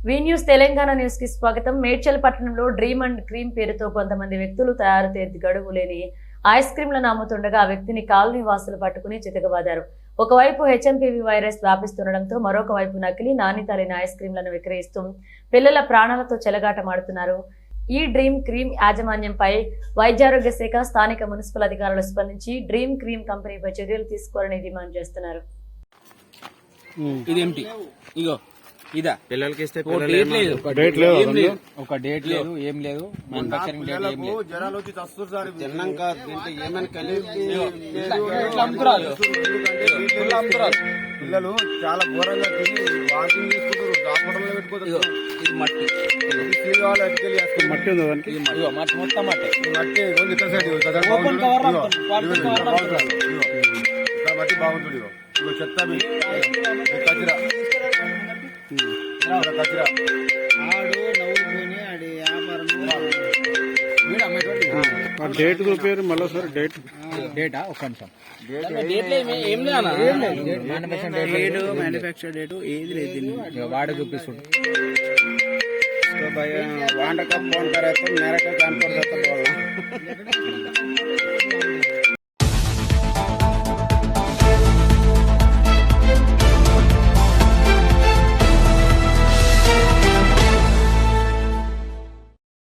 వి news Telangana news కి స్వాగతం. మేడ్చల్ పట్టణంలో డ్రీమ్ అండ్ క్రీమ్ పేరుతో కొంతమంది వ్యక్తులు తయారు గడువు లేని ఐస్ క్రీంలను అమ్ముతుండగా ఆ వ్యక్తిని కాలనీ వాసులు పట్టుకుని చితకబాదారు. ఒకవైపు హెచ్ఎంపీవీ వైరస్ వ్యాపిస్తుండటంతో మరొక వైపు నకిలీ నాణ్యత లేని ఐస్ క్రీంలను విక్రయిస్తూ పిల్లల ప్రాణాలతో చెలగాటమాడుతున్నారు. ఈ డ్రీమ్ క్రీమ్ యాజమాన్యంపై వైద్యారోగ్య శాఖ, స్థానిక మున్సిపల్ అధికారులు స్పందించి డ్రీమ్ క్రీమ్ కంపెనీపై చర్యలు తీసుకోవాలని డిమాండ్ చేస్తున్నారు. ఇదా పిల్లలకి ఇస్తే ఒక డేట్ లేదు, ఒక డేట్ లేదు, ఏం లేదు. మ్యానుఫ్యాక్చరింగ్ డేట్ ఏం లేదు. జనాలు వచ్చి చస్తారు సార్. తిన్నాక దీంట్లో ఏమైనా కలిపి పిల్లలు చాలా ఘోరంగా తిని వాకింగ్ చేసుకుంటారు, హాస్పిటల్లో పెట్టుకుంటారు. ఇది మట్టి, మట్టి ఉంది దానికి. మట్టి మొత్తం మట్టి. మట్టి ఇతర సైడ్ ఇక్కడ మట్టి బాగుంటుంది. ఇగో చెత్త కచిరా కచిరా డేట్ పేరు మళ్ళీ సార్ డేటా ఒక నిమిషం. మ్యానుఫ్యాక్చర్ డేట్ ఏది లేదు. వాడే చూపిస్తుంది. वांडा का फोन करे तो मेरे को जानकर देता बोलना